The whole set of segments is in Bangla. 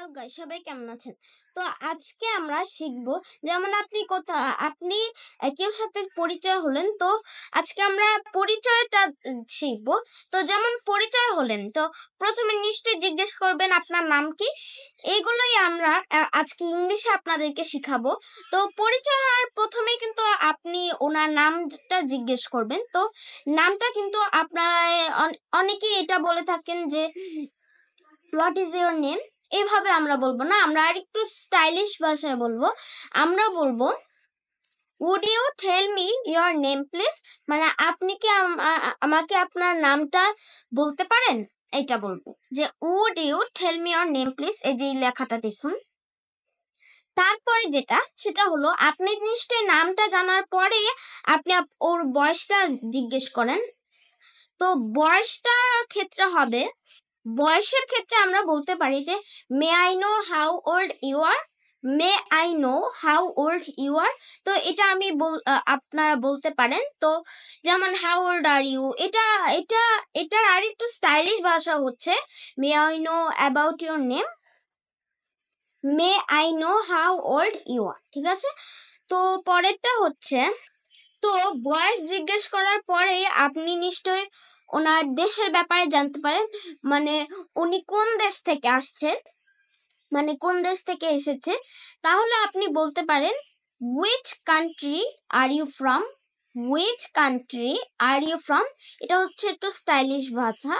হ্যালো গাইস, সবাই কেমন আছেন? তো আজকে আমরা শিখব, যেমন আপনি কেউ সাথে পরিচয় হলেন, তো আজকে আমরা পরিচয়টা শিখব। তো যেমন পরিচয় হলেন, তো প্রথমে নিশ্চয়ই জিজ্ঞেস করবেন আপনার নাম কি। এগুলোই আমরা আজকে ইংলিশে আপনাদেরকে শিখাবো। তো পরিচয় হওয়ার প্রথমেই কিন্তু আপনি ওনার নামটা জিজ্ঞেস করবেন। তো নামটা কিন্তু আপনারা অনেকেই এটা বলে থাকেন যে হোয়াট ইজ ইউর নেম। এভাবে আমরা বলবো না, আমরা আর একটু স্টাইলিশ ভাষায় বলবো। আমরা বলবো would you tell me your name please, মানে আপনি কি আমাকে আপনার নামটা বলতে পারেন, এটা বলবো যে would you tell me your name please. এই যে লেখাটা দেখুন। তারপরে সেটা হলো, আপনি নিশ্চয়ই নামটা জানার পরে আপনি ওর বয়সটা জিজ্ঞেস করেন। তো বয়সের ক্ষেত্রে আমরা বলতে পারি যে may I know how old you are, may I know how old you are. তো এটা আপনারা বলতে পারেন। তো যেমন হাউ ওল্ড আর ইউ, এটার আর একটু স্টাইলিশ ভাষা হচ্ছে may I know about your name, may I know how old you are. ঠিক আছে। তো পরেরটা হচ্ছে, তো বয়স জিজ্ঞেস করার পরে আপনি নিশ্চয় ওনার দেশের ব্যাপারে জানতে পারেন, মানে উনি কোন দেশ থেকে আসছেন, মানে কোন দেশ থেকে এসেছে। তাহলে আপনি বলতে পারেন which country are you from, which country are you from। এটা হচ্ছে একটু স্টাইলিশ ভাষা।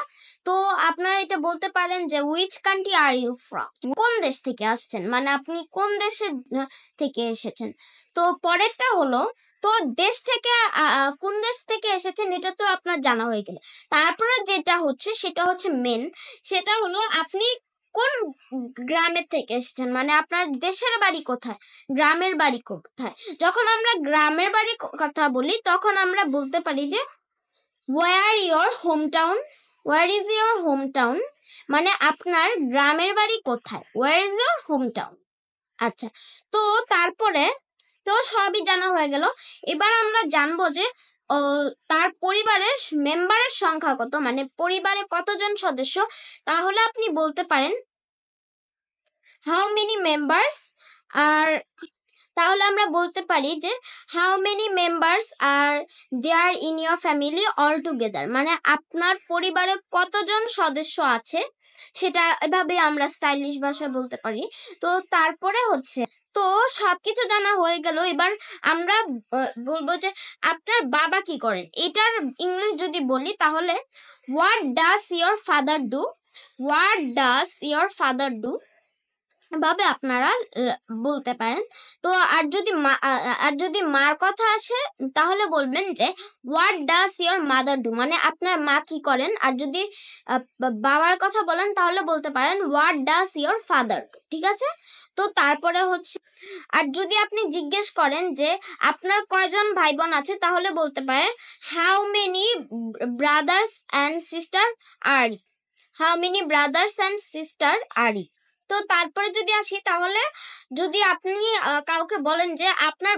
তো আপনারা এটা বলতে পারেন যে which country are you from, কোন দেশ থেকে আসছেন, মানে আপনি কোন দেশের থেকে এসেছেন। তো পরেরটা হলো, তো কোন দেশ থেকে এসেছেন এটা তো আপনার জানা হয়ে গেল। তারপরে সেটা হচ্ছে মেন, সেটা হলো আপনি কোন গ্রামের থেকে এসেছেন, মানে আপনার দেশের বাড়ি কোথায়, গ্রামের বাড়ি কোথায়। যখন আমরা গ্রামের বাড়ি কথা বলি তখন আমরা বলতে পারি যে where your home town, where is your home town, মানে আপনার গ্রামের বাড়ি কোথায়, where is your home town. আচ্ছা, তো তারপরে তো সবই জানা হয়ে গেল। এবার আমরা জানবো যে তার পরিবারের মেম্বারের সংখ্যা কত, মানে পরিবারে কতজন সদস্য। তাহলে আপনি বলতে পারেন হাউ মেনি মেম্বার্স আর, তাহলে আমরা বলতে পারি যে how many members are there in your family all together, মানে আপনার পরিবারে কতজন সদস্য আছে, সেটা এভাবে আমরা স্টাইলিশ ভাষায় বলতে পারি। তো তারপরে তো সবকিছু জানা হয়ে গেল। এবার আমরা বলবো যে আপনার বাবা কি করেন। এটার ইংলিশ যদি বলি তাহলে what does your father do, what does your father do ভাবে আপনারা বলতে পারেন। তো আর যদি মার কথা আসে তাহলে বলবেন যে what does your mother do, মানে আপনার মা কি করেন। আর যদি বাবার কথা বলেন তাহলে বলতে পারেন what does your father do. ঠিক আছে। তো তারপরে আর যদি আপনি জিজ্ঞেস করেন যে আপনার কয়জন ভাই বোন আছে, তাহলে বলতে পারেন how many brothers and sister are, how many brothers and sister are. তো তারপরে যদি আসি, তাহলে যদি আপনি কাউকে বলেন যে আপনার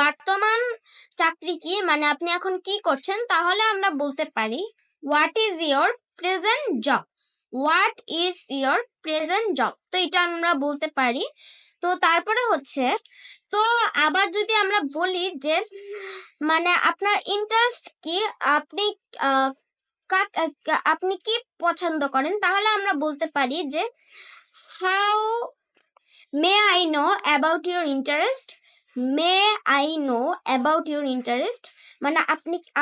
বর্তমান চাকরি কি, মানে আপনি এখন কি করছেন, তাহলে আমরা বলতে পারি what is your present job, what is your present job. তো এটা আমরা বলতে পারি। তো তারপরে তো আবার যদি আমরা বলি যে মানে আপনার ইন্টারেস্ট কি, আপনি কি পছন্দ করেন, তাহলে আমরা বলতে পারি যে how may I know about your interest, May I know about your interest, মানে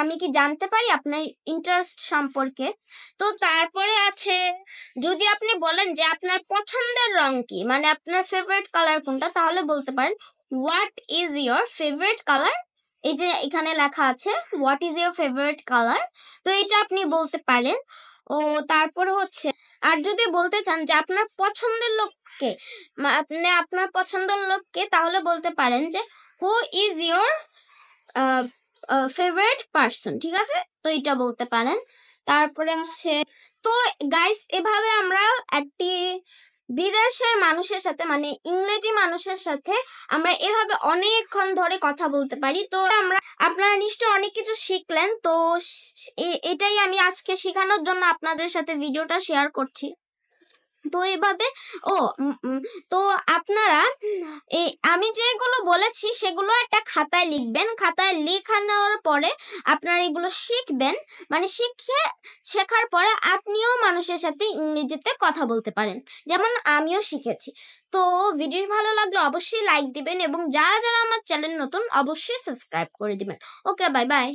আমি কি জানতে পারি আপনার ইন্টারেস্ট সম্পর্কে। তো তারপরে যদি আপনি বলেন যে আপনার পছন্দের রং কি, মানে আপনার ফেভারিট কালার কোনটা, তাহলে বলতে পারেন what is your favourite colour. এই যে এখানে লেখা আছে what is your favourite colour. তো এটা আপনি বলতে পারেন। তারপর আর যদি বলতে চান যে আপনার পছন্দের লোককে, আপনার পছন্দের লোককে, তাহলে বলতে পারেন যে who is your favourite person. ঠিক আছে। তো এটা বলতে পারেন। তারপরে তো গাইস, এভাবে আমরা একটি বিদেশের মানুষের সাথে, মানে ইংরেজি মানুষের সাথে আমরা এভাবে অনেকক্ষণ ধরে কথা বলতে পারি। তো আপনারা নিশ্চয় অনেক কিছু শিখলেন। তো এটাই আমি আজকে শেখানোর জন্য আপনাদের সাথে ভিডিওটা শেয়ার করছি। তো এভাবে তো আপনারা এই আমি যেগুলো বলেছি সেগুলো একটা খাতায় লিখবেন। খাতায় লেখানোর পরে আপনারা এগুলো শিখবেন, মানে শেখার পরে আপনিও মানুষের সাথে ইংরেজিতে কথা বলতে পারেন, যেমন আমিও শিখেছি। তো ভিডিও ভালো লাগলে অবশ্যই লাইক দিবেন এবং যারা যারা আমার চ্যানেল নতুন অবশ্যই সাবস্ক্রাইব করে দিবেন। ওকে, বাই বাই।